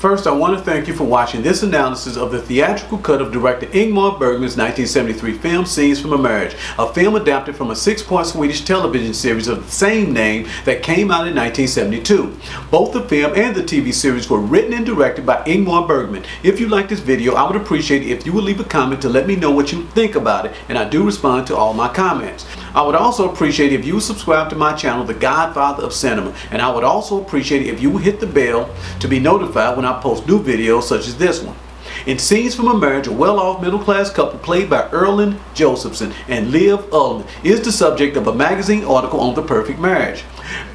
First, I want to thank you for watching this analysis of the theatrical cut of director Ingmar Bergman's 1973 film Scenes from a Marriage, a film adapted from a 6-part Swedish television series of the same name that came out in 1972. Both the film and the TV series were written and directed by Ingmar Bergman. If you like this video, I would appreciate it if you would leave a comment to let me know what you think about it, and I do respond to all my comments. I would also appreciate it if you subscribe to my channel, The Godfather of Cinema, and I would also appreciate it if you would hit the bell to be notified when I post new videos such as this one. In Scenes from a Marriage, a well-off middle-class couple played by Erland Josephson and Liv Ullmann is the subject of a magazine article on the perfect marriage.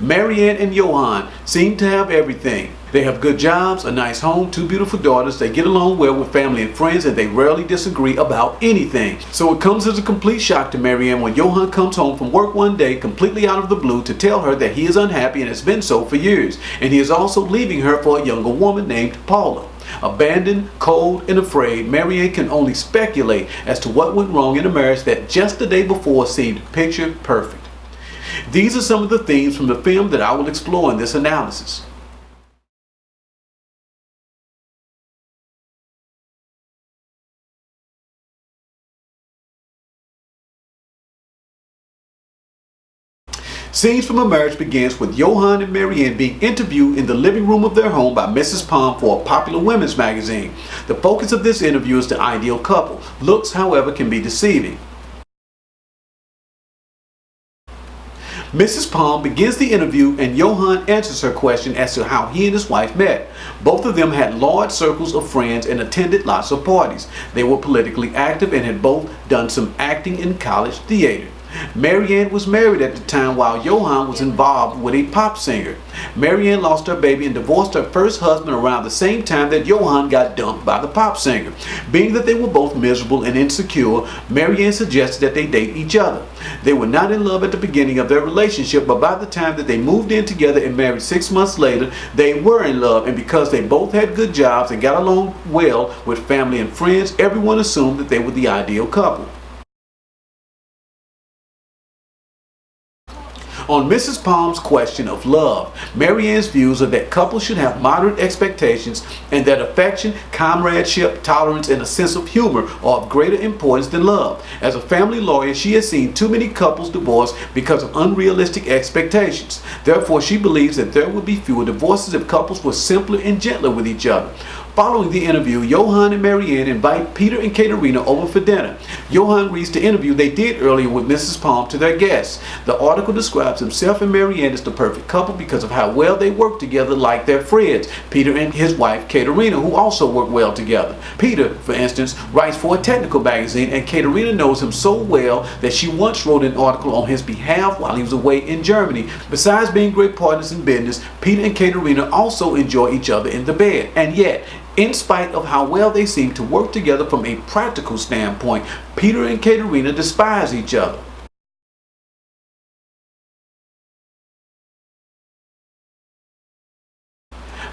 Marianne and Johan seem to have everything. They have good jobs, a nice home, 2 beautiful daughters, they get along well with family and friends, and they rarely disagree about anything. So it comes as a complete shock to Marianne when Johan comes home from work one day completely out of the blue to tell her that he is unhappy and has been so for years, and he is also leaving her for a younger woman named Paula. Abandoned, cold, and afraid, Marianne can only speculate as to what went wrong in a marriage that just the day before seemed picture perfect. These are some of the themes from the film that I will explore in this analysis. Scenes from a Marriage begins with Johan and Marianne being interviewed in the living room of their home by Mrs. Palm for a popular women's magazine. The focus of this interview is the ideal couple. Looks, however, can be deceiving. Mrs. Palm begins the interview and Johan answers her question as to how he and his wife met. Both of them had large circles of friends and attended lots of parties. They were politically active and had both done some acting in college theater. Marianne was married at the time while Johan was involved with a pop singer. Marianne lost her baby and divorced her first husband around the same time that Johan got dumped by the pop singer. Being that they were both miserable and insecure, Marianne suggested that they date each other. They were not in love at the beginning of their relationship, but by the time that they moved in together and married 6 months later, they were in love, and because they both had good jobs and got along well with family and friends, everyone assumed that they were the ideal couple. On Mrs. Palm's question of love, Marianne's views are that couples should have moderate expectations and that affection, comradeship, tolerance, and a sense of humor are of greater importance than love. As a family lawyer, she has seen too many couples divorce because of unrealistic expectations. Therefore, she believes that there would be fewer divorces if couples were simpler and gentler with each other. Following the interview, Johan and Marianne invite Peter and Katarina over for dinner. Johan reads the interview they did earlier with Mrs. Palm to their guests. The article describes himself and Marianne as the perfect couple because of how well they work together like their friends, Peter and his wife Katarina, who also work well together. Peter, for instance, writes for a technical magazine, and Katarina knows him so well that she once wrote an article on his behalf while he was away in Germany. Besides being great partners in business, Peter and Katarina also enjoy each other in the bed, and yet, in spite of how well they seem to work together from a practical standpoint, Peter and Katarina despise each other.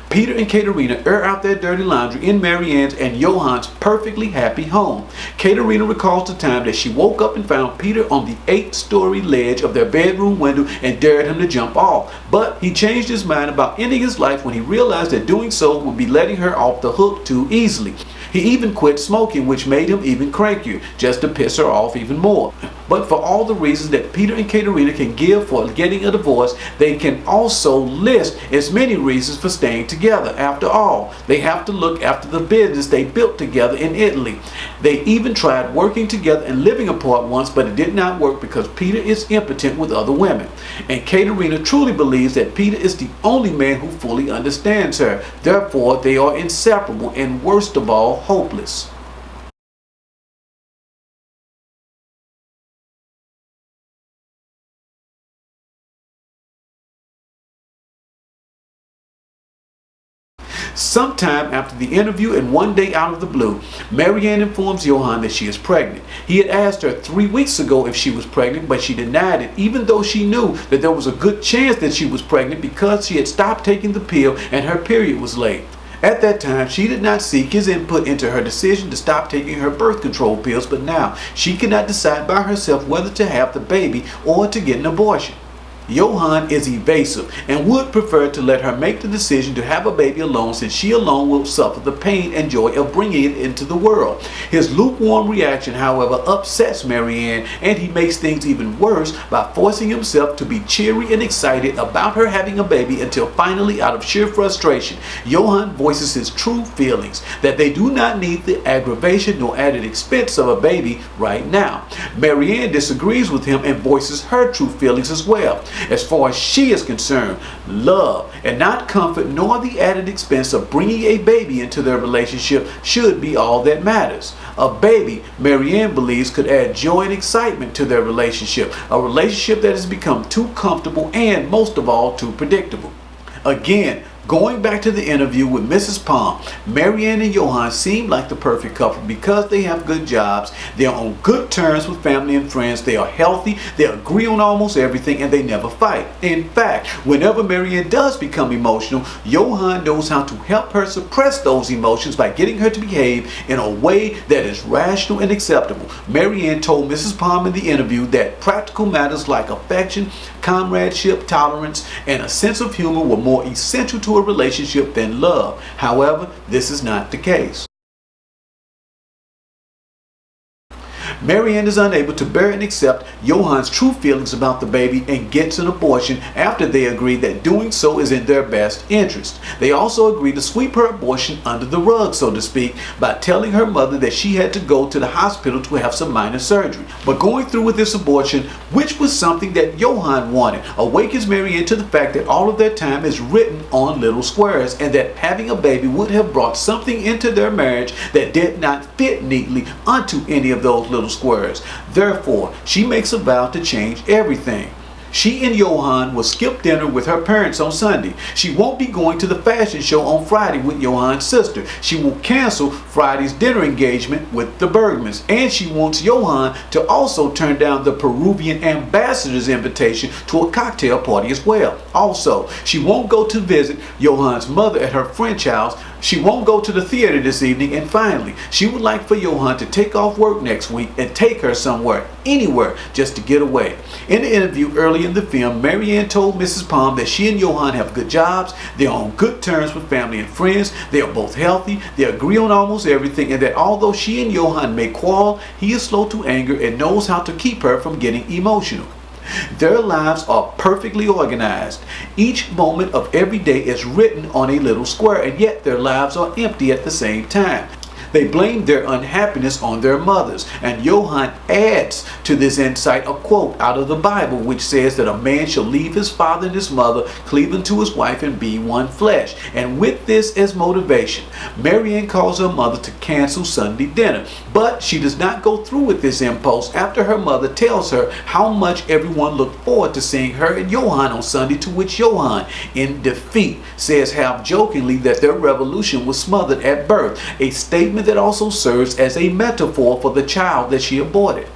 Peter and Katarina air out their dirty laundry in Marianne's and Johan's perfectly happy home. Katarina recalls the time that she woke up and found Peter on the 8-story ledge of their bedroom window and dared him to jump off. But he changed his mind about ending his life when he realized that doing so would be letting her off the hook too easily. He even quit smoking, which made him even crankier, just to piss her off even more. But for all the reasons that Peter and Katarina can give for getting a divorce, they can also list as many reasons for staying together. After all, they have to look after the business they built together in Italy. They even tried working together and living apart once, but it did not work because Peter is impotent with other women. And Katarina truly believes that Peter is the only man who fully understands her. Therefore, they are inseparable and, worst of all, hopeless. Sometime after the interview and one day out of the blue, Marianne informs Johan that she is pregnant. He had asked her 3 weeks ago if she was pregnant, but she denied it, even though she knew that there was a good chance that she was pregnant because she had stopped taking the pill and her period was late. At that time, she did not seek his input into her decision to stop taking her birth control pills, but now she cannot decide by herself whether to have the baby or to get an abortion. Johan is evasive and would prefer to let her make the decision to have a baby alone, since she alone will suffer the pain and joy of bringing it into the world. His lukewarm reaction, however, upsets Marianne, and he makes things even worse by forcing himself to be cheery and excited about her having a baby until finally, out of sheer frustration, Johan voices his true feelings, that they do not need the aggravation nor added expense of a baby right now. Marianne disagrees with him and voices her true feelings as well. As far as she is concerned, love and not comfort nor the added expense of bringing a baby into their relationship should be all that matters. A baby, Marianne believes, could add joy and excitement to their relationship, a relationship that has become too comfortable and, most of all, too predictable. Again, going back to the interview with Mrs. Palm, Marianne and Johan seem like the perfect couple because they have good jobs, they are on good terms with family and friends, they are healthy, they agree on almost everything, and they never fight. In fact, whenever Marianne does become emotional, Johan knows how to help her suppress those emotions by getting her to behave in a way that is rational and acceptable. Marianne told Mrs. Palm in the interview that practical matters like affection, comradeship, tolerance, and a sense of humor were more essential to a relationship than love. However, this is not the case. Marianne is unable to bear and accept Johan's true feelings about the baby and gets an abortion after they agree that doing so is in their best interest. They also agree to sweep her abortion under the rug, so to speak, by telling her mother that she had to go to the hospital to have some minor surgery. But going through with this abortion, which was something that Johan wanted, awakens Marianne to the fact that all of their time is written on little squares, and that having a baby would have brought something into their marriage that did not fit neatly onto any of those little squares. Therefore, she makes a vow to change everything. She and Johan will skip dinner with her parents on Sunday. She won't be going to the fashion show on Friday with Johan's sister. She will cancel Friday's dinner engagement with the Bergmans. And she wants Johan to also turn down the Peruvian ambassador's invitation to a cocktail party as well. Also, she won't go to visit Johan's mother at her French house. She won't go to the theater this evening, and finally, she would like for Johan to take off work next week and take her somewhere, anywhere, just to get away. In the interview early in the film, Marianne told Mrs. Palm that she and Johan have good jobs, they are on good terms with family and friends, they are both healthy, they agree on almost everything, and that although she and Johan may quarrel, he is slow to anger and knows how to keep her from getting emotional. Their lives are perfectly organized. Each moment of every day is written on a little square, and yet their lives are empty at the same time. They blame their unhappiness on their mothers, and Johan adds to this insight a quote out of the Bible, which says that a man shall leave his father and his mother, cleave unto his wife, and be one flesh. And with this as motivation, Marianne calls her mother to cancel Sunday dinner, but she does not go through with this impulse after her mother tells her how much everyone looked forward to seeing her and Johan on Sunday, to which Johan, in defeat, says half jokingly that their revolution was smothered at birth, a statement that also serves as a metaphor for the child that she aborted.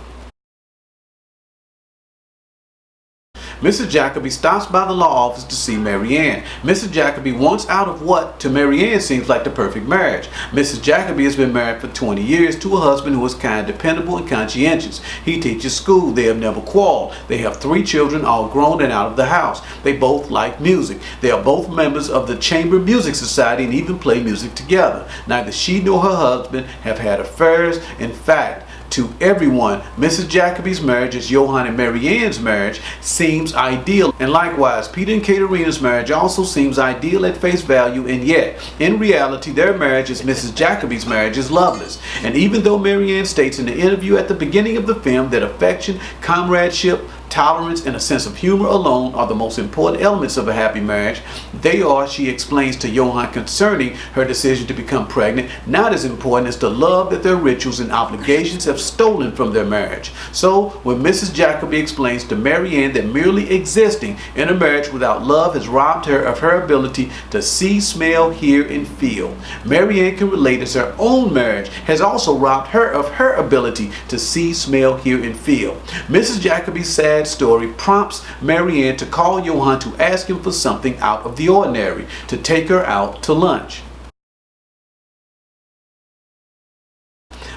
Mrs. Jacobi stops by the law office to see Marianne. Mrs. Jacobi wants out of what to Marianne seems like the perfect marriage. Mrs. Jacobi has been married for 20 years to a husband who is kind, dependable, and conscientious. He teaches school. They have never quarreled. They have 3 children, all grown and out of the house. They both like music. They are both members of the Chamber Music Society and even play music together. Neither she nor her husband have had affairs. In fact, to everyone, Mrs. Jacobi's marriage, as Johan and Marianne's marriage, seems ideal. And likewise, Peter and Katerina's marriage also seems ideal at face value, and yet, in reality, their marriage, as Mrs. Jacobi's marriage, is loveless. And even though Marianne states in the interview at the beginning of the film that affection, comradeship, tolerance, and a sense of humor alone are the most important elements of a happy marriage, they are, she explains to Johan concerning her decision to become pregnant, not as important as the love that their rituals and obligations have stolen from their marriage. So, when Mrs. Jacobi explains to Marianne that merely existing in a marriage without love has robbed her of her ability to see, smell, hear, and feel, Marianne can relate as her own marriage has also robbed her of her ability to see, smell, hear, and feel. Mrs. Jacobi's sad story prompts Marianne to call Johan to ask him for something out of the ordinary, to take her out to lunch.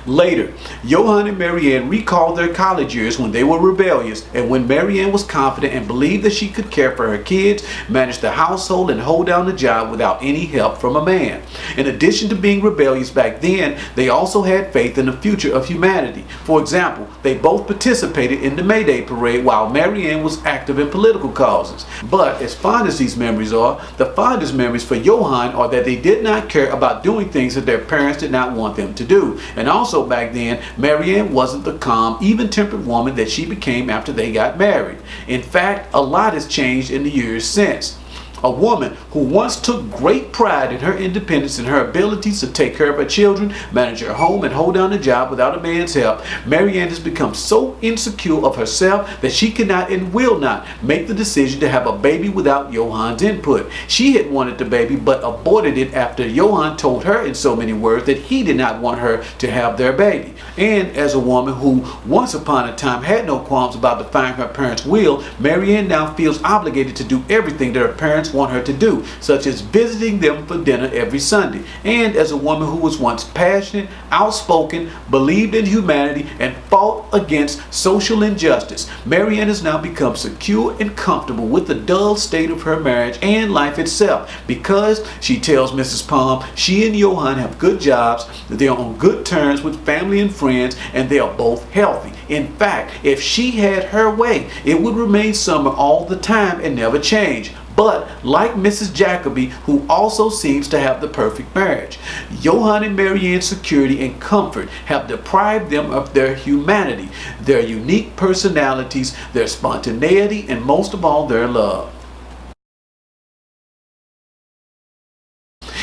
Later, Johan and Marianne recalled their college years when they were rebellious, and when Marianne was confident and believed that she could care for her kids, manage the household, and hold down the job without any help from a man. In addition to being rebellious back then, they also had faith in the future of humanity. For example, they both participated in the May Day parade while Marianne was active in political causes. But as fond as these memories are, the fondest memories for Johan are that they did not care about doing things that their parents did not want them to do. And also back then, Marianne wasn't the calm, even-tempered woman that she became after they got married. In fact, a lot has changed in the years since. A woman who once took great pride in her independence and her abilities to take care of her children, manage her home, and hold down a job without a man's help, Marianne has become so insecure of herself that she cannot and will not make the decision to have a baby without Johan's input. She had wanted the baby but aborted it after Johan told her in so many words that he did not want her to have their baby. And as a woman who once upon a time had no qualms about defying her parents' will, Marianne now feels obligated to do everything that her parents want her to do, such as visiting them for dinner every Sunday. And as a woman who was once passionate, outspoken, believed in humanity, and fought against social injustice, Marianne has now become secure and comfortable with the dull state of her marriage and life itself, because she tells Mrs. Palm she and Johan have good jobs, they are on good terms with family and friends, and they are both healthy. In fact, if she had her way, it would remain summer all the time and never change. But like Mrs. Jacobi, who also seems to have the perfect marriage, Johan and Marianne's security and comfort have deprived them of their humanity, their unique personalities, their spontaneity, and most of all, their love.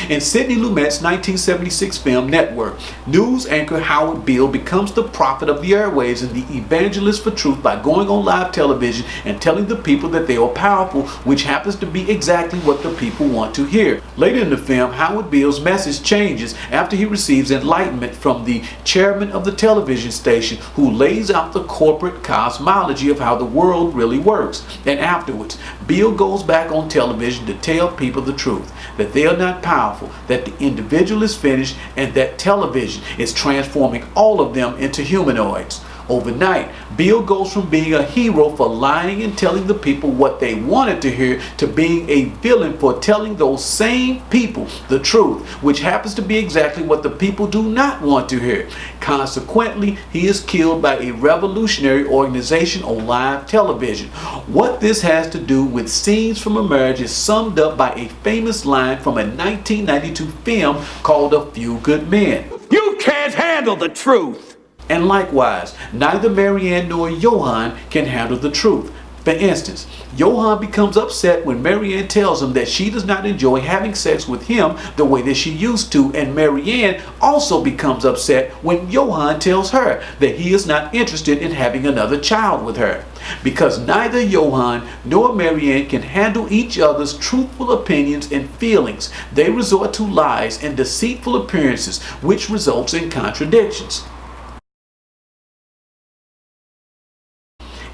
In Sidney Lumet's 1976 film Network, news anchor Howard Beale becomes the prophet of the airwaves and the evangelist for truth by going on live television and telling the people that they are powerful, which happens to be exactly what the people want to hear. Later in the film, Howard Beale's message changes after he receives enlightenment from the chairman of the television station, who lays out the corporate cosmology of how the world really works. And afterwards, Beale goes back on television to tell people the truth, that they are not powerful, that the individual is finished, and that television is transforming all of them into humanoids. Overnight, Beale goes from being a hero for lying and telling the people what they wanted to hear to being a villain for telling those same people the truth, which happens to be exactly what the people do not want to hear. Consequently, he is killed by a revolutionary organization on live television. What this has to do with Scenes from a Marriage is summed up by a famous line from a 1992 film called A Few Good Men. You can't handle the truth! And likewise, neither Marianne nor Johan can handle the truth. For instance, Johan becomes upset when Marianne tells him that she does not enjoy having sex with him the way that she used to, and Marianne also becomes upset when Johan tells her that he is not interested in having another child with her. Because neither Johan nor Marianne can handle each other's truthful opinions and feelings, they resort to lies and deceitful appearances, which results in contradictions.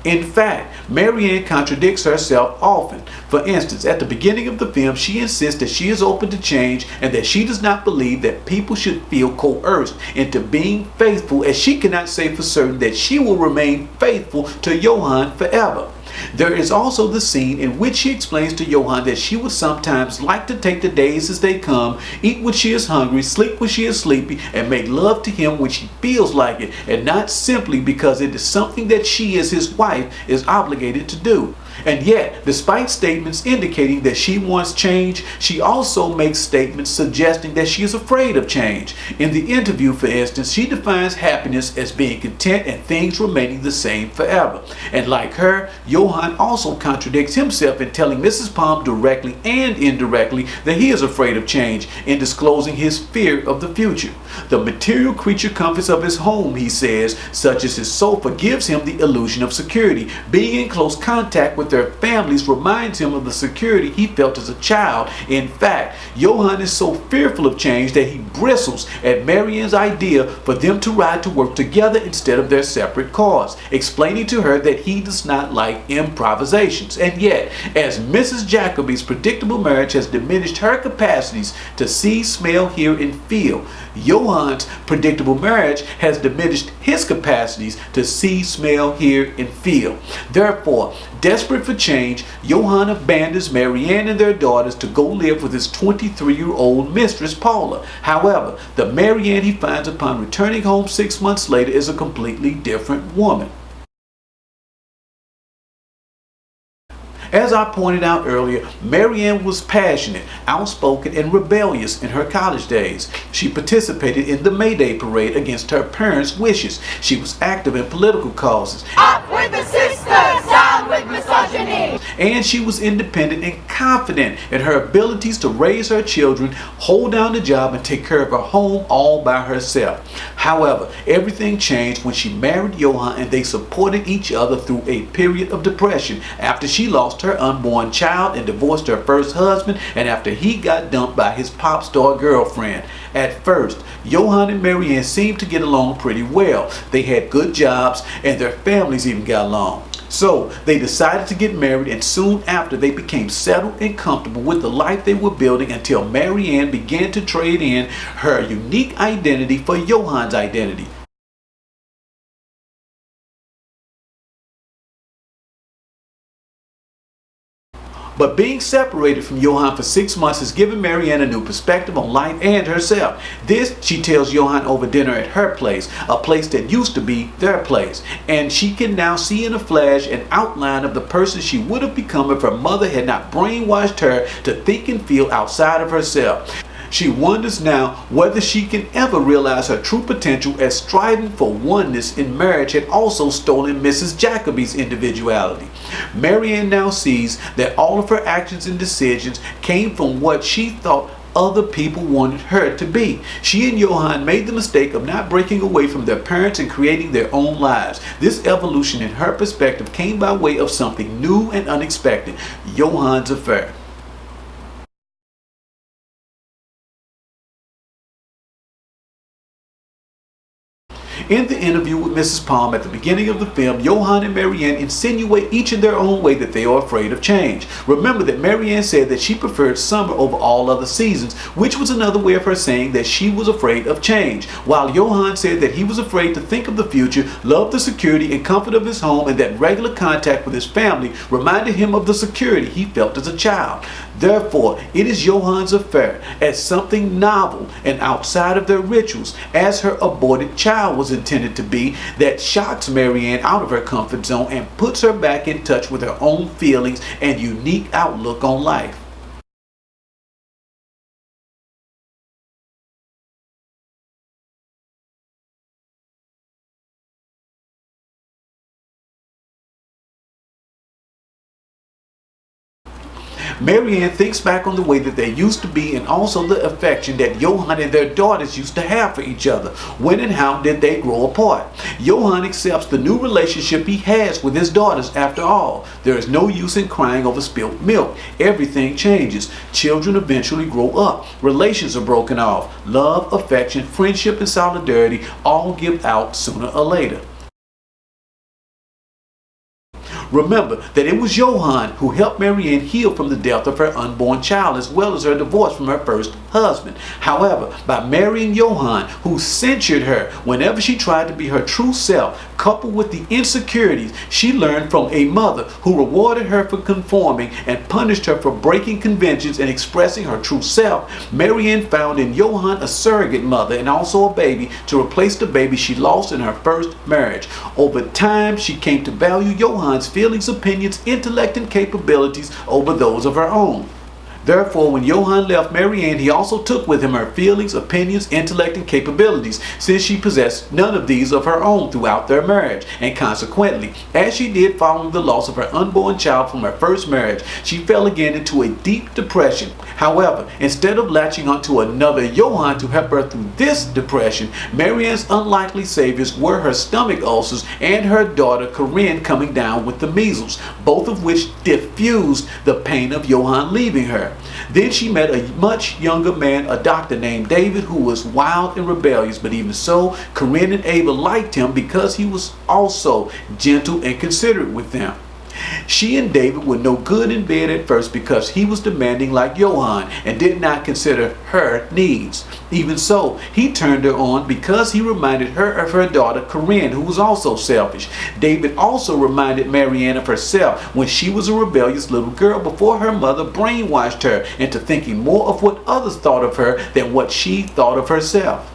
In fact, Marianne contradicts herself often. For instance, at the beginning of the film, she insists that she is open to change and that she does not believe that people should feel coerced into being faithful, as she cannot say for certain that she will remain faithful to Johan forever. There is also the scene in which she explains to Johan that she would sometimes like to take the days as they come, eat when she is hungry, sleep when she is sleepy, and make love to him when she feels like it, and not simply because it is something that she as his wife is obligated to do. And yet, despite statements indicating that she wants change, she also makes statements suggesting that she is afraid of change. In the interview, for instance, she defines happiness as being content and things remaining the same forever. And like her, Johan also contradicts himself in telling Mrs. Palm directly and indirectly that he is afraid of change, in disclosing his fear of the future. The material creature comforts of his home, he says, such as his sofa, gives him the illusion of security. Being in close contact with with their families reminds him of the security he felt as a child. In fact, Johan is so fearful of change that he bristles at Marianne's idea for them to ride to work together instead of their separate cars, explaining to her that he does not like improvisations. And yet, as Mrs. Jacobi's predictable marriage has diminished her capacities to see, smell, hear, and feel, Johan's predictable marriage has diminished his capacities to see, smell, hear, and feel. Therefore, desperate for change, Johan abandons Marianne and their daughters to go live with his 23-year-old mistress, Paula. However, the Marianne he finds upon returning home 6 months later is a completely different woman. As I pointed out earlier, Marianne was passionate, outspoken, and rebellious in her college days. She participated in the May Day parade against her parents' wishes. She was active in political causes. Up with the sisters! Down with misogyny! And she was independent and confident in her abilities to raise her children, hold down the job, and take care of her home all by herself. However, everything changed when she married Johan and they supported each other through a period of depression after she lost her unborn child and divorced her first husband, and after he got dumped by his pop star girlfriend. At first, Johan and Marianne seemed to get along pretty well. They had good jobs and their families even got along. So they decided to get married, and soon after they became settled and comfortable with the life they were building until Marianne began to trade in her unique identity for Johan's identity. But being separated from Johan for 6 months has given Marianne a new perspective on life and herself. This she tells Johan over dinner at her place, a place that used to be their place. And she can now see in a flash an outline of the person she would have become if her mother had not brainwashed her to think and feel outside of herself. She wonders now whether she can ever realize her true potential, as striving for oneness in marriage had also stolen Mrs. Jacobi's individuality. Marianne now sees that all of her actions and decisions came from what she thought other people wanted her to be. She and Johan made the mistake of not breaking away from their parents and creating their own lives. This evolution in her perspective came by way of something new and unexpected: Johan's affair. In the interview with Mrs. Palm at the beginning of the film, Johan and Marianne insinuate each in their own way that they are afraid of change. Remember that Marianne said that she preferred summer over all other seasons, which was another way of her saying that she was afraid of change, while Johan said that he was afraid to think of the future, loved the security and comfort of his home, and that regular contact with his family reminded him of the security he felt as a child. Therefore, it is Johan's affair, as something novel and outside of their rituals, as her aborted child was intended to be, that shocks Marianne out of her comfort zone and puts her back in touch with her own feelings and unique outlook on life. Marianne thinks back on the way that they used to be, and also the affection that Johan and their daughters used to have for each other. When and how did they grow apart? Johan accepts the new relationship he has with his daughters. After all, there is no use in crying over spilt milk. Everything changes. Children eventually grow up. Relations are broken off. Love, affection, friendship, and solidarity all give out sooner or later. Remember that it was Johan who helped Marianne heal from the death of her unborn child, as well as her divorce from her first husband. However, by marrying Johan, who censured her whenever she tried to be her true self, coupled with the insecurities she learned from a mother who rewarded her for conforming and punished her for breaking conventions and expressing her true self, Marianne found in Johan a surrogate mother and also a baby to replace the baby she lost in her first marriage. Over time, she came to value Johan's feelings, opinions, intellect, and capabilities over those of her own. Therefore, when Johan left Marianne, he also took with him her feelings, opinions, intellect, and capabilities, since she possessed none of these of her own throughout their marriage, and consequently, as she did following the loss of her unborn child from her first marriage, she fell again into a deep depression. However, instead of latching onto another Johan to help her through this depression, Marianne's unlikely saviors were her stomach ulcers and her daughter Corinne coming down with the measles, both of which diffused the pain of Johan leaving her. Then she met a much younger man, a doctor named David, who was wild and rebellious, but even so, Corinne and Ava liked him because he was also gentle and considerate with them. She and David were no good in bed at first because he was demanding like Johan and did not consider her needs. Even so, he turned her on because he reminded her of her daughter Corinne, who was also selfish. David also reminded Marianne of herself when she was a rebellious little girl before her mother brainwashed her into thinking more of what others thought of her than what she thought of herself.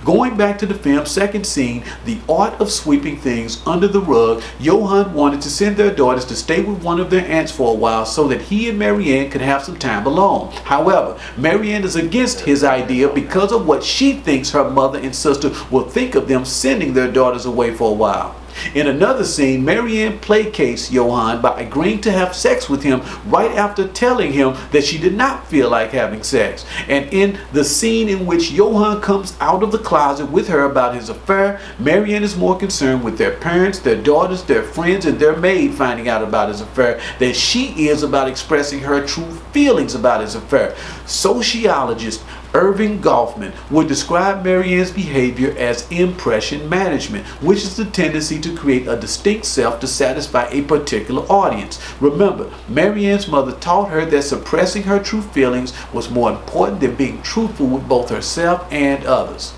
Going back to the film's second scene, the art of sweeping things under the rug, Johan wanted to send their daughters to stay with one of their aunts for a while so that he and Marianne could have some time alone. However, Marianne is against his idea because of what she thinks her mother and sister will think of them sending their daughters away for a while. In another scene, Marianne placates Johan by agreeing to have sex with him right after telling him that she did not feel like having sex. And in the scene in which Johan comes out of the closet with her about his affair, Marianne is more concerned with their parents, their daughters, their friends, and their maid finding out about his affair than she is about expressing her true feelings about his affair. Sociologist Irving Goffman would describe Marianne's behavior as impression management, which is the tendency to create a distinct self to satisfy a particular audience. Remember, Marianne's mother taught her that suppressing her true feelings was more important than being truthful with both herself and others.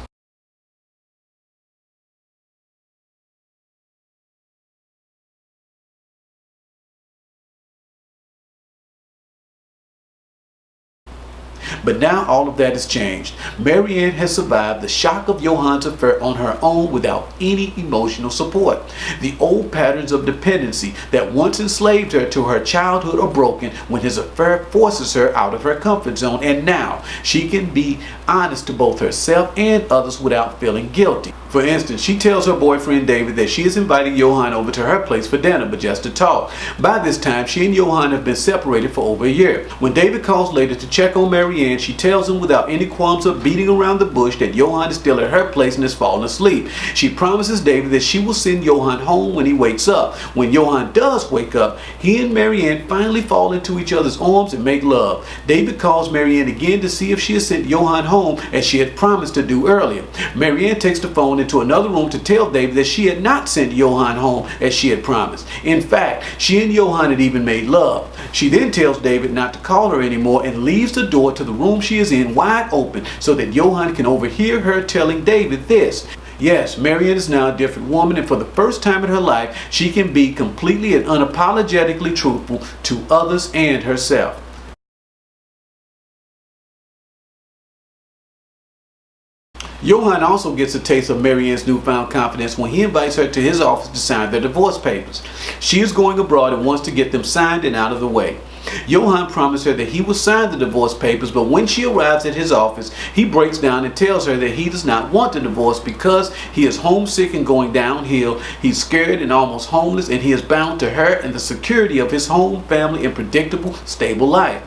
But now all of that has changed. Marianne has survived the shock of Johan's affair on her own without any emotional support. The old patterns of dependency that once enslaved her to her childhood are broken when his affair forces her out of her comfort zone, and now she can be honest to both herself and others without feeling guilty. For instance, she tells her boyfriend David that she is inviting Johan over to her place for dinner, but just to talk. By this time, she and Johan have been separated for over a year. When David calls later to check on Marianne, she tells him without any qualms of beating around the bush that Johan is still at her place and has fallen asleep. She promises David that she will send Johan home when he wakes up. When Johan does wake up, he and Marianne finally fall into each other's arms and make love. David calls Marianne again to see if she has sent Johan home as she had promised to do earlier. Marianne takes the phone into another room to tell David that she had not sent Johan home as she had promised. In fact, she and Johan had even made love. She then tells David not to call her anymore and leaves the door to the room she is in wide open so that Johan can overhear her telling David this. Yes, Marianne is now a different woman, and for the first time in her life, she can be completely and unapologetically truthful to others and herself. Johan also gets a taste of Marianne's newfound confidence when he invites her to his office to sign their divorce papers. She is going abroad and wants to get them signed and out of the way. Johan promised her that he will sign the divorce papers, but when she arrives at his office, he breaks down and tells her that he does not want the divorce because he is homesick and going downhill, he's scared and almost homeless, and he is bound to her and the security of his home, family, and predictable, stable life.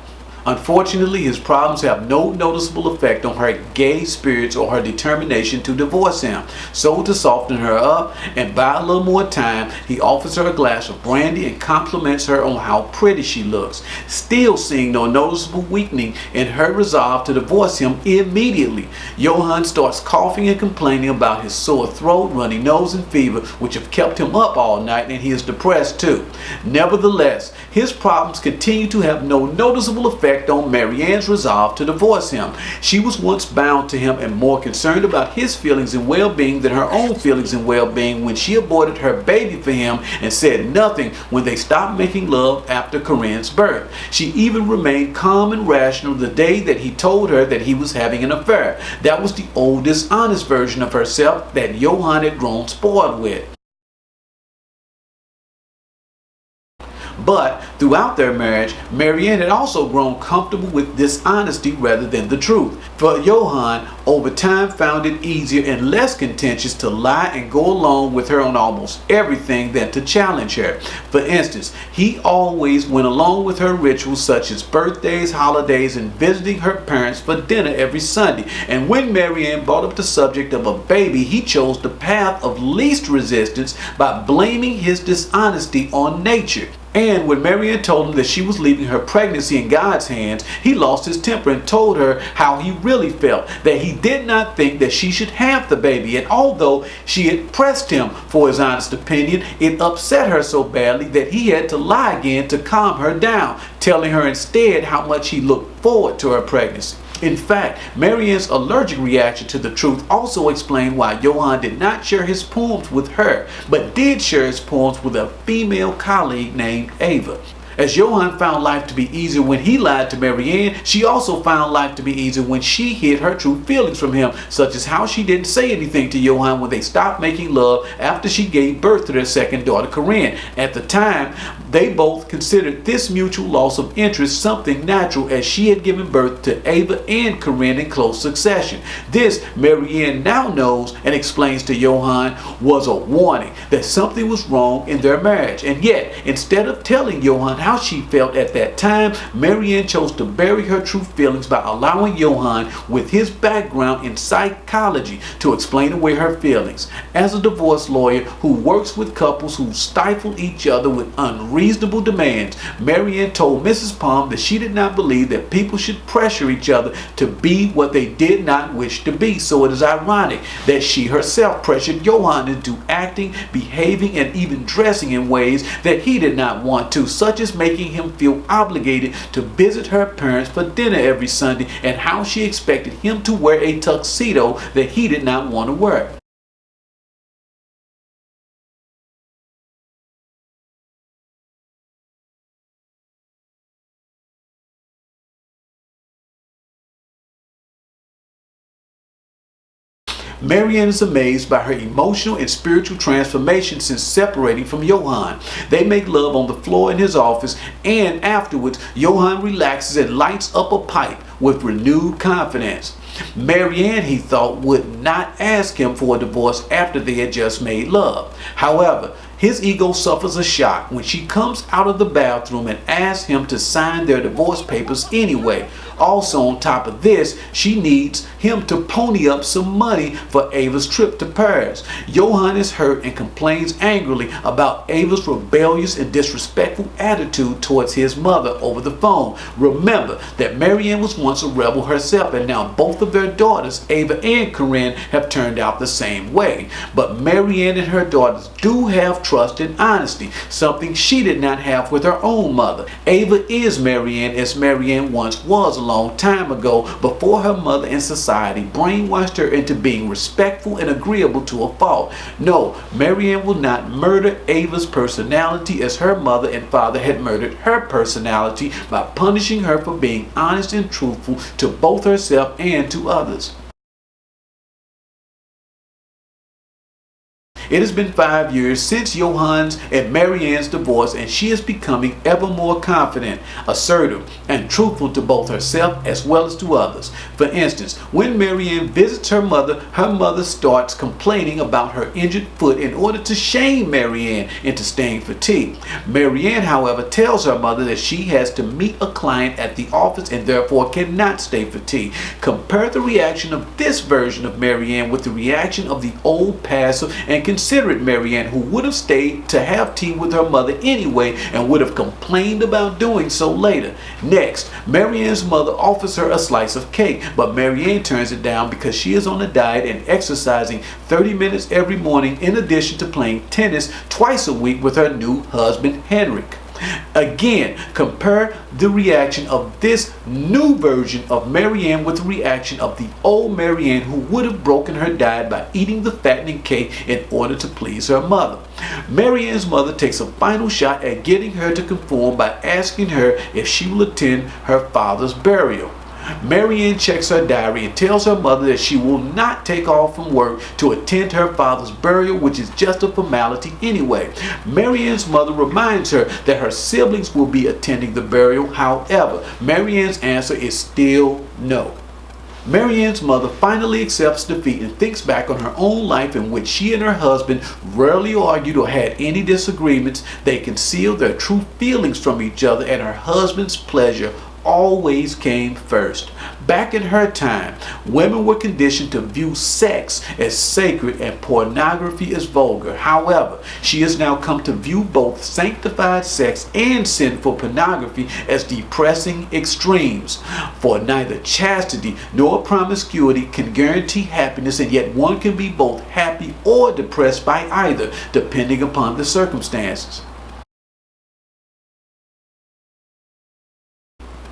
Unfortunately, his problems have no noticeable effect on her gay spirits or her determination to divorce him. So to soften her up and buy a little more time, he offers her a glass of brandy and compliments her on how pretty she looks, still seeing no noticeable weakening in her resolve to divorce him immediately. Johan starts coughing and complaining about his sore throat, runny nose, and fever, which have kept him up all night, and he is depressed too. Nevertheless, his problems continue to have no noticeable effect on Marianne's resolve to divorce him. She was once bound to him and more concerned about his feelings and well-being than her own feelings and well-being when she aborted her baby for him and said nothing when they stopped making love after Corinne's birth. She even remained calm and rational the day that he told her that he was having an affair. That was the oldest, honest version of herself that Johan had grown spoiled with. But throughout their marriage, Marianne had also grown comfortable with dishonesty rather than the truth. For Johan, over time found it easier and less contentious to lie and go along with her on almost everything than to challenge her. For instance, he always went along with her rituals such as birthdays, holidays, and visiting her parents for dinner every Sunday. And when Marianne brought up the subject of a baby, he chose the path of least resistance by blaming his dishonesty on nature. And when Marianne told him that she was leaving her pregnancy in God's hands, he lost his temper and told her how he really felt, that he did not think that she should have the baby. And although she had pressed him for his honest opinion, it upset her so badly that he had to lie again to calm her down, telling her instead how much he looked forward to her pregnancy. In fact, Marianne's allergic reaction to the truth also explained why Johan did not share his poems with her, but did share his poems with a female colleague named Eva. As Johan found life to be easier when he lied to Marianne, she also found life to be easier when she hid her true feelings from him, such as how she didn't say anything to Johan when they stopped making love after she gave birth to their second daughter, Corinne. At the time, they both considered this mutual loss of interest something natural, as she had given birth to Ava and Corinne in close succession. This, Marianne now knows and explains to Johan, was a warning that something was wrong in their marriage. And yet, instead of telling Johan how she felt at that time, Marianne chose to bury her true feelings by allowing Johan, with his background in psychology, to explain away her feelings. As a divorce lawyer who works with couples who stifle each other with unreasonable demands, Marianne told Mrs. Palm that she did not believe that people should pressure each other to be what they did not wish to be. So it is ironic that she herself pressured Johan into acting, behaving, and even dressing in ways that he did not want to, such as making him feel obligated to visit her parents for dinner every Sunday, and how she expected him to wear a tuxedo that he did not want to wear. Marianne is amazed by her emotional and spiritual transformation since separating from Johan. They make love on the floor in his office, and afterwards, Johan relaxes and lights up a pipe with renewed confidence. Marianne, he thought, would not ask him for a divorce after they had just made love. However, his ego suffers a shock when she comes out of the bathroom and asks him to sign their divorce papers anyway. Also, on top of this, she needs him to pony up some money for Ava's trip to Paris. Johan is hurt and complains angrily about Ava's rebellious and disrespectful attitude towards his mother over the phone. Remember that Marianne was once a rebel herself, and now both of their daughters, Ava and Corinne, have turned out the same way. But Marianne and her daughters do have trust and honesty, something she did not have with her own mother. Ava is Marianne as Marianne once was a long time ago, before her mother and society brainwashed her into being respectful and agreeable to a fault. No, Marianne will not murder Ava's personality as her mother and father had murdered her personality by punishing her for being honest and truthful to both herself and to others. It has been 5 years since Johan's and Marianne's divorce, and she is becoming ever more confident, assertive, and truthful to both herself as well as to others. For instance, when Marianne visits her mother starts complaining about her injured foot in order to shame Marianne into staying for tea. Marianne, however, tells her mother that she has to meet a client at the office and therefore cannot stay for tea. Compare the reaction of this version of Marianne with the reaction of the old, passive, and considerate Marianne, who would have stayed to have tea with her mother anyway and would have complained about doing so later. Next, Marianne's mother offers her a slice of cake, but Marianne turns it down because she is on a diet and exercising 30 minutes every morning, in addition to playing tennis twice a week with her new husband, Henrik. Again, compare the reaction of this new version of Marianne with the reaction of the old Marianne, who would have broken her diet by eating the fattening cake in order to please her mother. Marianne's mother takes a final shot at getting her to conform by asking her if she will attend her father's burial. Marianne checks her diary and tells her mother that she will not take off from work to attend her father's burial, which is just a formality anyway. Marianne's mother reminds her that her siblings will be attending the burial. However, Marianne's answer is still no. Marianne's mother finally accepts defeat and thinks back on her own life in which she and her husband rarely argued or had any disagreements. They concealed their true feelings from each other, and her husband's pleasure always came first. Back in her time, women were conditioned to view sex as sacred and pornography as vulgar. However, she has now come to view both sanctified sex and sinful pornography as depressing extremes. For neither chastity nor promiscuity can guarantee happiness, and yet one can be both happy or depressed by either, depending upon the circumstances.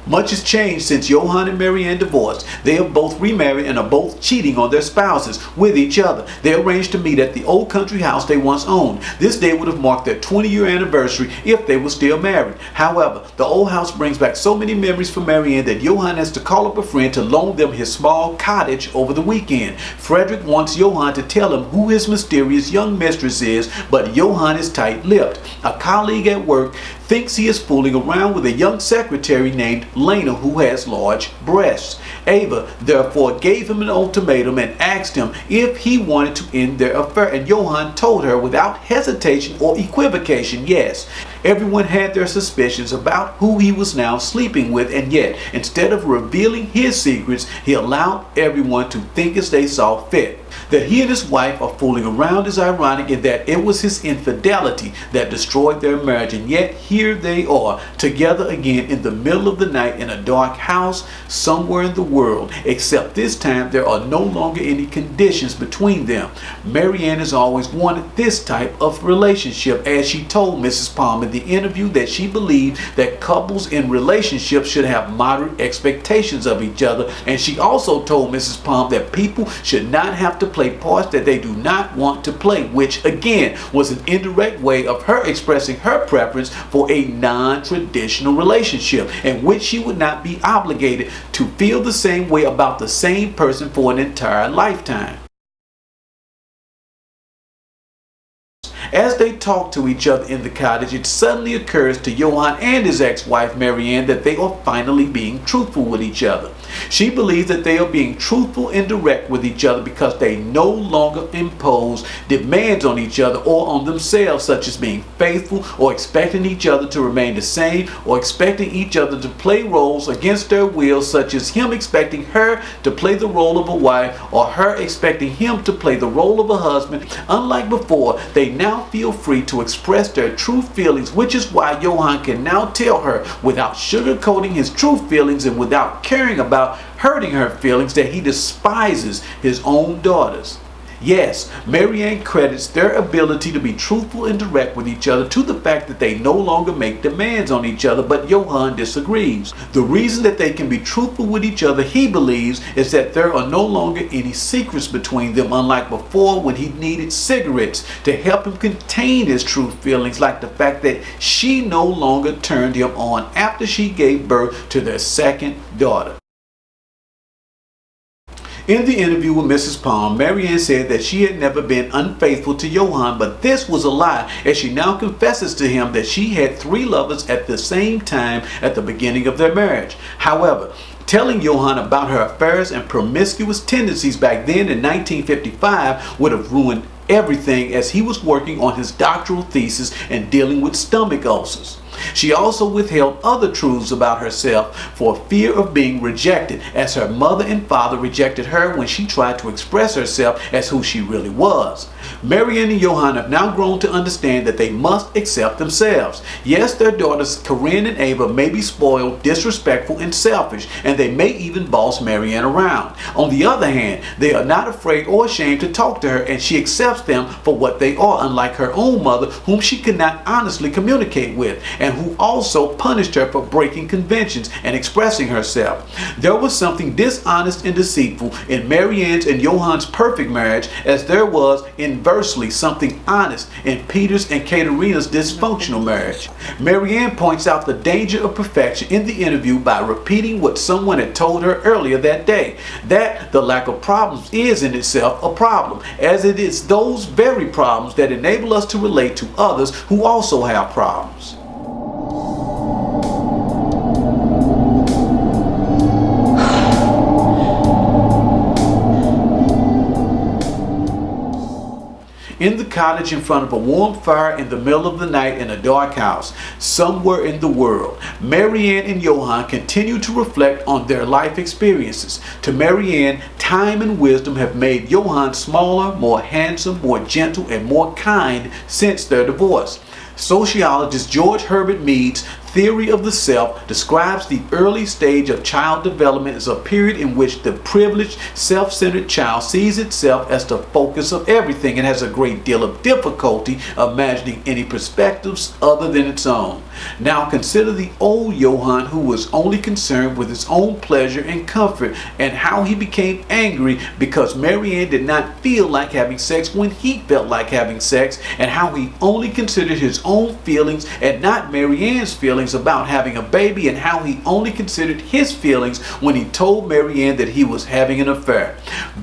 Much has changed since Johan and Marianne divorced. They have both remarried and are both cheating on their spouses with each other. They arranged to meet at the old country house they once owned. This day would have marked their 20-year anniversary if they were still married. However, the old house brings back so many memories for Marianne that Johan has to call up a friend to loan them his small cottage over the weekend. Frederick wants Johan to tell him who his mysterious young mistress is, but Johan is tight-lipped. A colleague at work thinks he is fooling around with a young secretary named Lena who has large breasts. Ava therefore gave him an ultimatum and asked him if he wanted to end their affair, and Johan told her without hesitation or equivocation yes. Everyone had their suspicions about who he was now sleeping with, and yet instead of revealing his secrets, he allowed everyone to think as they saw fit. That he and his wife are fooling around is ironic, in that it was his infidelity that destroyed their marriage, and yet here they are together again in the middle of the night in a dark house somewhere in the world, except this time there are no longer any conditions between them. Marianne has always wanted this type of relationship, as she told Mrs. Palm in the interview that she believed that couples in relationships should have moderate expectations of each other, and she also told Mrs. Palm that people should not have to play parts that they do not want to play, which again was an indirect way of her expressing her preference for a non-traditional relationship in which she would not be obligated to feel the same way about the same person for an entire lifetime. As they talk to each other in the cottage, it suddenly occurs to Johan and his ex-wife Marianne that they are finally being truthful with each other. She believes that they are being truthful and direct with each other because they no longer impose demands on each other or on themselves, such as being faithful or expecting each other to remain the same, or expecting each other to play roles against their will, such as him expecting her to play the role of a wife or her expecting him to play the role of a husband. Unlike before, they now feel free to express their true feelings, which is why Johan can now tell her without sugarcoating his true feelings and without caring about hurting her feelings that he despises his own daughters. Yes, Marianne credits their ability to be truthful and direct with each other to the fact that they no longer make demands on each other, but Johan disagrees. The reason that they can be truthful with each other, he believes, is that there are no longer any secrets between them, unlike before when he needed cigarettes to help him contain his true feelings, like the fact that she no longer turned him on after she gave birth to their second daughter. In the interview with Mrs. Palm, Marianne said that she had never been unfaithful to Johan, but this was a lie, as she now confesses to him that she had 3 lovers at the same time at the beginning of their marriage. However, telling Johan about her affairs and promiscuous tendencies back then in 1955 would have ruined everything, as he was working on his doctoral thesis and dealing with stomach ulcers. She also withheld other truths about herself for fear of being rejected, as her mother and father rejected her when she tried to express herself as who she really was. Marianne and Johan have now grown to understand that they must accept themselves. Yes, their daughters Corinne and Ava may be spoiled, disrespectful, and selfish, and they may even boss Marianne around. On the other hand, they are not afraid or ashamed to talk to her, and she accepts them for what they are, unlike her own mother, whom she could not honestly communicate with. and who also punished her for breaking conventions and expressing herself. There was something dishonest and deceitful in Marianne's and Johan's perfect marriage, as there was inversely something honest in Peter's and Katerina's dysfunctional marriage. Marianne points out the danger of perfection in the interview by repeating what someone had told her earlier that day, that the lack of problems is in itself a problem, as it is those very problems that enable us to relate to others who also have problems. In the cottage in front of a warm fire in the middle of the night in a dark house, somewhere in the world, Marianne and Johan continue to reflect on their life experiences. To Marianne, time and wisdom have made Johan smaller, more handsome, more gentle, and more kind since their divorce. Sociologist George Herbert Mead's theory of the self describes the early stage of child development as a period in which the privileged, self-centered child sees itself as the focus of everything and has a great deal of difficulty imagining any perspectives other than its own. Now consider the old Johan, who was only concerned with his own pleasure and comfort, and how he became angry because Marianne did not feel like having sex when he felt like having sex, and how he only considered his own feelings and not Marianne's feelings about having a baby, and how he only considered his feelings when he told Marianne that he was having an affair.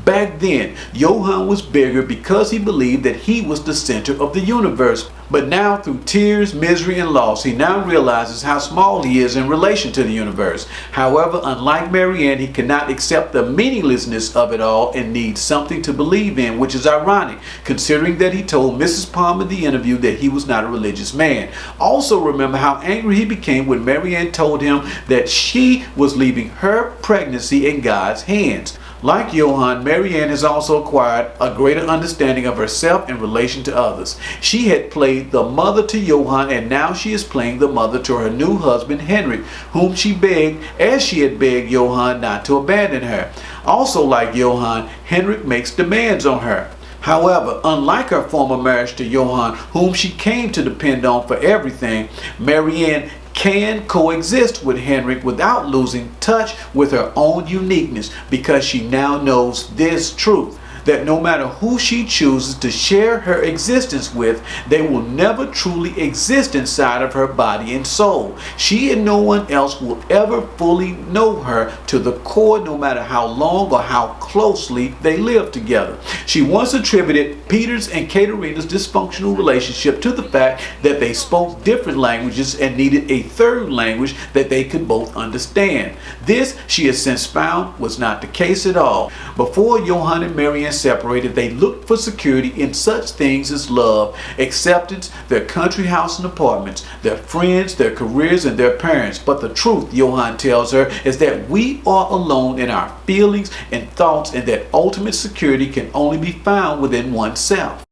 Back then, Johan was bigger because he believed that he was the center of the universe. But now, through tears, misery, and loss, he now realizes how small he is in relation to the universe. However, unlike Marianne, he cannot accept the meaninglessness of it all and needs something to believe in, which is ironic, considering that he told Mrs. Palmer in the interview that he was not a religious man. Also, remember how angry he became when Marianne told him that she was leaving her pregnancy in God's hands. Like Johan, Marianne has also acquired a greater understanding of herself in relation to others. She had played the mother to Johan, and now she is playing the mother to her new husband Henrik, whom she begged, as she had begged Johan, not to abandon her. Also, like Johan, Henrik makes demands on her. However, unlike her former marriage to Johan, whom she came to depend on for everything, Marianne can coexist with Henrik without losing touch with her own uniqueness, because she now knows this truth, that no matter who she chooses to share her existence with, they will never truly exist inside of her body and soul. She and no one else will ever fully know her to the core, no matter how long or how closely they live together. She once attributed Peter's and Katerina's dysfunctional relationship to the fact that they spoke different languages and needed a third language that they could both understand. This, she has since found, was not the case at all. Before Johan and Marianne separated, they looked for security in such things as love, acceptance, their country house and apartments, their friends, their careers, and their parents. But the truth, Johan tells her, is that we are alone in our feelings and thoughts, and that ultimate security can only be found within oneself.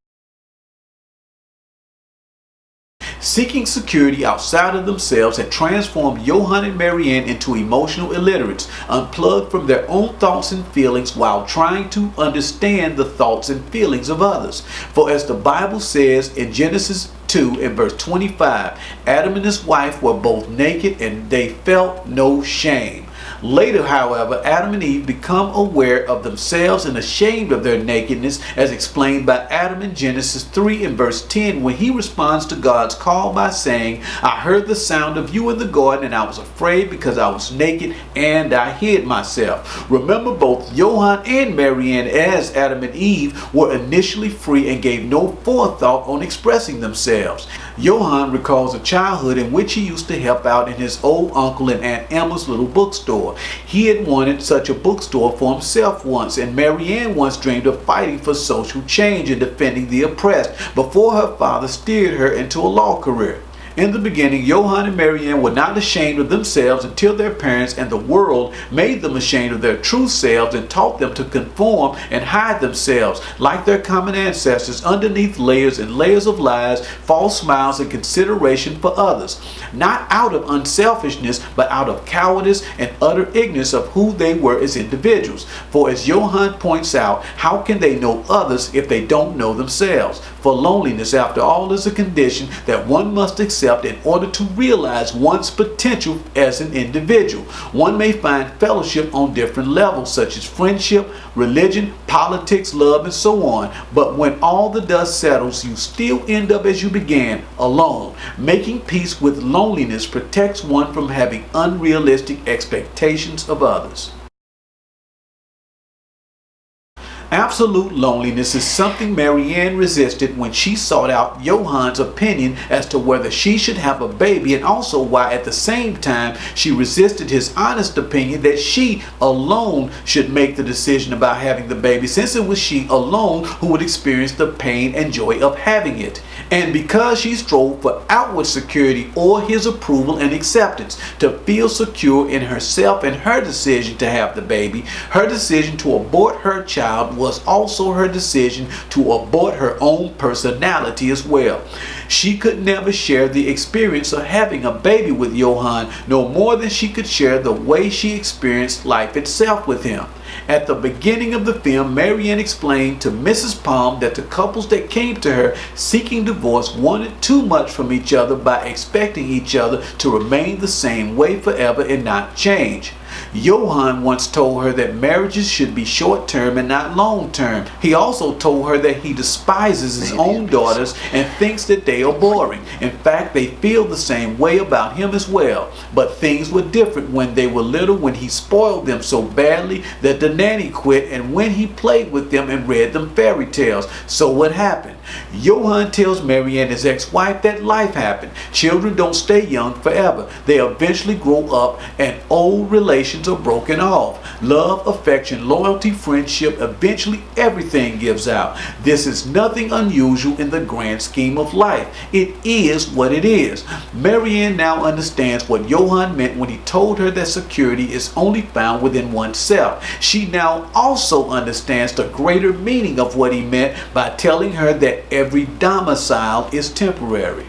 Seeking security outside of themselves had transformed Johan and Marianne into emotional illiterates, unplugged from their own thoughts and feelings while trying to understand the thoughts and feelings of others. For as the Bible says in Genesis 2 and verse 25, Adam and his wife were both naked and they felt no shame. Later, however, Adam and Eve become aware of themselves and ashamed of their nakedness, as explained by Adam in Genesis 3 and verse 10, when he responds to God's call by saying, I heard the sound of you in the garden, and I was afraid because I was naked and I hid myself. Remember, both Johan and Marianne, as Adam and Eve, were initially free and gave no forethought on expressing themselves. Johan recalls a childhood in which he used to help out in his old uncle and Aunt Emma's little bookstore. He had wanted such a bookstore for himself once, and Marianne once dreamed of fighting for social change and defending the oppressed before her father steered her into a law career. In the beginning, Johan and Marianne were not ashamed of themselves until their parents and the world made them ashamed of their true selves and taught them to conform and hide themselves, like their common ancestors, underneath layers and layers of lies, false smiles, and consideration for others. Not out of unselfishness, but out of cowardice and utter ignorance of who they were as individuals. For as Johan points out, how can they know others if they don't know themselves? For loneliness, after all, is a condition that one must accept accept in order to realize one's potential as an individual. One may find fellowship on different levels, such as friendship, religion, politics, love, and so on. But when all the dust settles, you still end up as you began, alone. Making peace with loneliness protects one from having unrealistic expectations of others. Absolute loneliness is something Marianne resisted when she sought out Johan's opinion as to whether she should have a baby, and also why at the same time she resisted his honest opinion that she alone should make the decision about having the baby, since it was she alone who would experience the pain and joy of having it. And because she strove for outward security or his approval and acceptance, to feel secure in herself and her decision to have the baby, her decision to abort her child was also her decision to abort her own personality as well. She could never share the experience of having a baby with Johan, no more than she could share the way she experienced life itself with him. At the beginning of the film, Marianne explained to Mrs. Palm that the couples that came to her seeking divorce wanted too much from each other by expecting each other to remain the same way forever and not change. Johan once told her that marriages should be short-term and not long-term. He also told her that he despises his own daughters and thinks that they are boring. In fact, they feel the same way about him as well. But things were different when they were little, when he spoiled them so badly that the nanny quit, and when he played with them and read them fairy tales. So what happened? Johan tells Marianne, his ex-wife, that life happened. Children don't stay young forever. They eventually grow up and old relations are broken off. Love, affection, loyalty, friendship, eventually everything gives out. This is nothing unusual in the grand scheme of life. It is what it is. Marianne now understands what Johan meant when he told her that security is only found within oneself. She now also understands the greater meaning of what he meant by telling her that every domicile is temporary.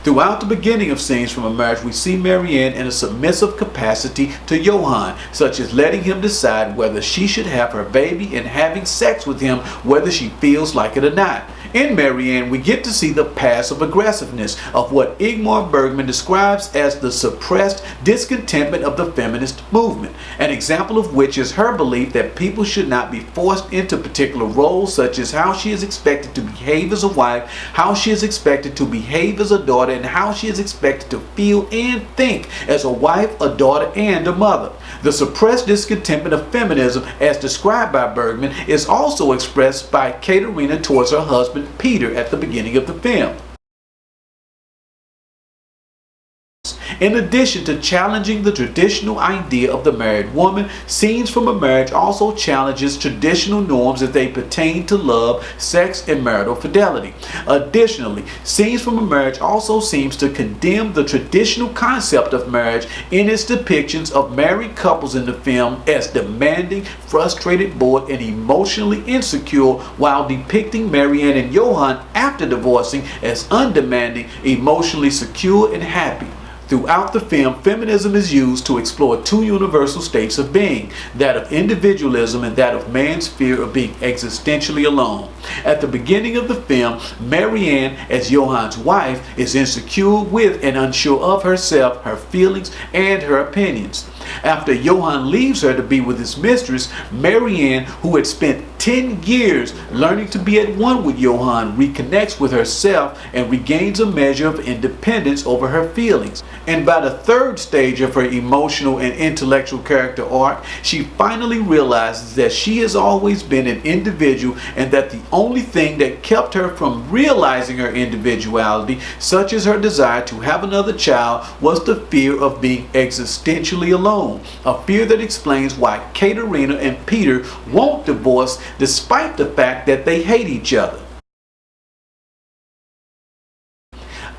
Throughout the beginning of Scenes from a Marriage, we see Marianne in a submissive capacity to Johan, such as letting him decide whether she should have her baby and having sex with him whether she feels like it or not. In Marianne, we get to see the passive aggressiveness of what Ingmar Bergman describes as the suppressed discontentment of the feminist movement, an example of which is her belief that people should not be forced into particular roles, such as how she is expected to behave as a wife, how she is expected to behave as a daughter, and how she is expected to feel and think as a wife, a daughter, and a mother. The suppressed discontentment of feminism, as described by Bergman, is also expressed by Katerina towards her husband Peter at the beginning of the film. In addition to challenging the traditional idea of the married woman, Scenes from a Marriage also challenges traditional norms as they pertain to love, sex, and marital fidelity. Additionally, Scenes from a Marriage also seems to condemn the traditional concept of marriage in its depictions of married couples in the film as demanding, frustrated, bored, and emotionally insecure, while depicting Marianne and Johan after divorcing as undemanding, emotionally secure, and happy. Throughout the film, feminism is used to explore two universal states of being, that of individualism and that of man's fear of being existentially alone. At the beginning of the film, Marianne, as Johan's wife, is insecure with and unsure of herself, her feelings, and her opinions. After Johan leaves her to be with his mistress, Marianne, who had spent 10 years learning to be at one with Johan, reconnects with herself and regains a measure of independence over her feelings. And by the third stage of her emotional and intellectual character arc, she finally realizes that she has always been an individual, and that the only thing that kept her from realizing her individuality, such as her desire to have another child, was the fear of being existentially alone. A fear that explains why Katerina and Peter won't divorce despite the fact that they hate each other.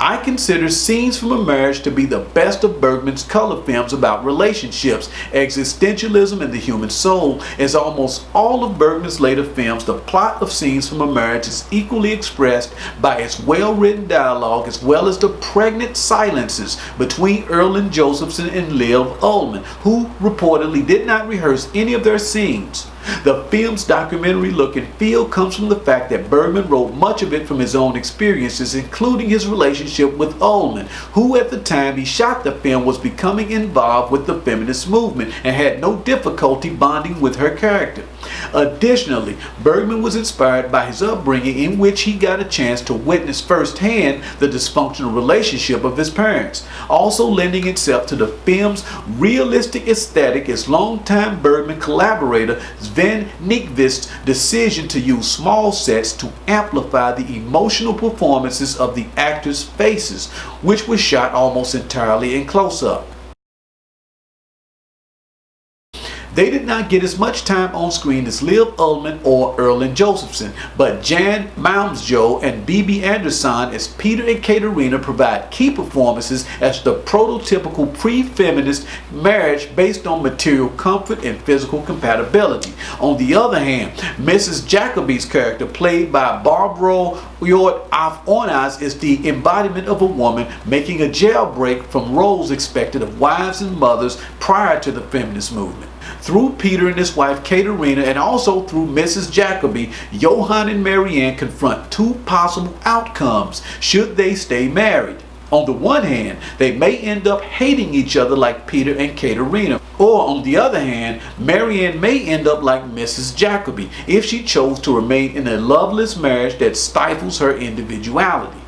I consider Scenes from a Marriage to be the best of Bergman's color films about relationships, existentialism, and the human soul. As almost all of Bergman's later films, the plot of Scenes from a Marriage is equally expressed by its well-written dialogue as well as the pregnant silences between Erland Josephson and Liv Ullmann, who reportedly did not rehearse any of their scenes. The film's documentary look and feel comes from the fact that Bergman wrote much of it from his own experiences, including his relationship with Ullman, who at the time he shot the film was becoming involved with the feminist movement and had no difficulty bonding with her character. Additionally, Bergman was inspired by his upbringing, in which he got a chance to witness firsthand the dysfunctional relationship of his parents, also lending itself to the film's realistic aesthetic as longtime Bergman collaborator Sven Nykvist's decision to use small sets to amplify the emotional performances of the actors' faces, which was shot almost entirely in close-up. They did not get as much time on screen as Liv Ullmann or Erland Josephson, but Jan Malmsjö and Bibi Andersson as Peter and Katarina provide key performances as the prototypical pre-feminist marriage based on material comfort and physical compatibility. On the other hand, Mrs. Jacobi's character, played by Barbro Hjort af Ornaz, is the embodiment of a woman making a jailbreak from roles expected of wives and mothers prior to the feminist movement. Through Peter and his wife Katarina, and also through Mrs. Jacobi, Johan and Marianne confront two possible outcomes should they stay married. On the one hand, they may end up hating each other like Peter and Katarina, or on the other hand, Marianne may end up like Mrs. Jacobi if she chose to remain in a loveless marriage that stifles her individuality.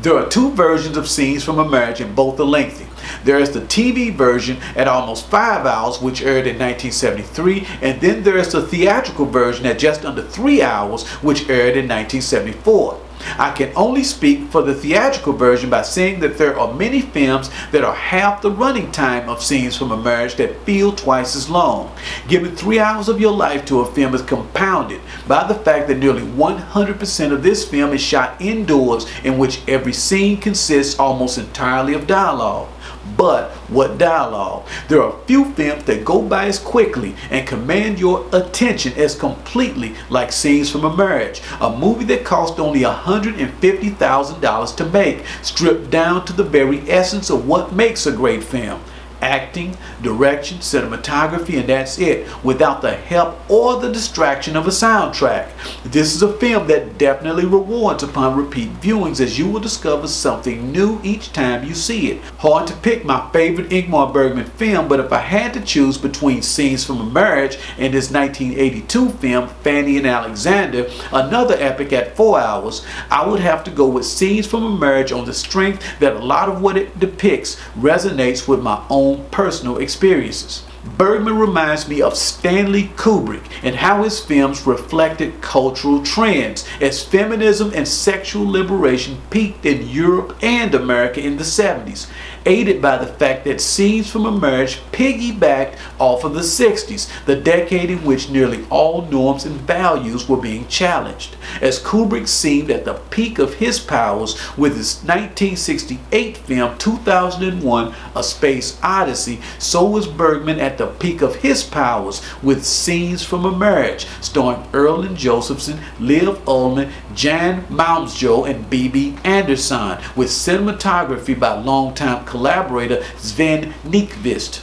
There are two versions of Scenes from a Marriage, and both are lengthy. There is the TV version at almost 5 hours, which aired in 1973, and then there is the theatrical version at just under 3 hours, which aired in 1974. I can only speak for the theatrical version by saying that there are many films that are half the running time of Scenes from a Marriage that feel twice as long. Giving 3 hours of your life to a film is compounded by the fact that nearly 100% of this film is shot indoors, in which every scene consists almost entirely of dialogue. But what dialogue? There are few films that go by as quickly and command your attention as completely like Scenes from a Marriage, a movie that cost only $150,000 to make, stripped down to the very essence of what makes a great film. Acting, direction, cinematography, and that's it, without the help or the distraction of a soundtrack. This is a film that definitely rewards upon repeat viewings, as you will discover something new each time you see it. Hard to pick my favorite Ingmar Bergman film, but if I had to choose between Scenes from a Marriage and his 1982 film Fanny and Alexander, another epic at 4 hours, I would have to go with Scenes from a Marriage on the strength that a lot of what it depicts resonates with my own personal experiences. Bergman reminds me of Stanley Kubrick and how his films reflected cultural trends as feminism and sexual liberation peaked in Europe and America in the 70s, aided by the fact that Scenes from a Marriage piggybacked off of the 60s, the decade in which nearly all norms and values were being challenged. As Kubrick seemed at the peak of his powers with his 1968 film 2001: A Space Odyssey, so was Bergman at the peak of his powers with Scenes from a Marriage, starring Erland Josephson, Liv Ullmann, Jan Malmsjö, and Bibi Andersson, with cinematography by longtime collaborator Sven Nykvist.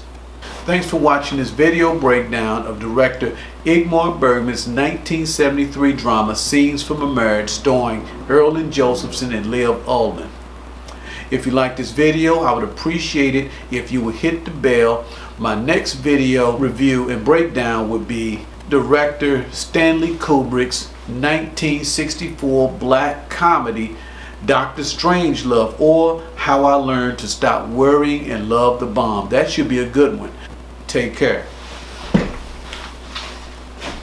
Thanks for watching this video breakdown of director Ingmar Bergman's 1973 drama Scenes from a Marriage, starring Erland Josephson and Liv Ullmann. If you like this video, I would appreciate it if you would hit the bell. My next video review and breakdown would be director Stanley Kubrick's 1964 black comedy Dr. Strangelove, or How I Learned to Stop Worrying and Love the Bomb. That should be a good one. Take care.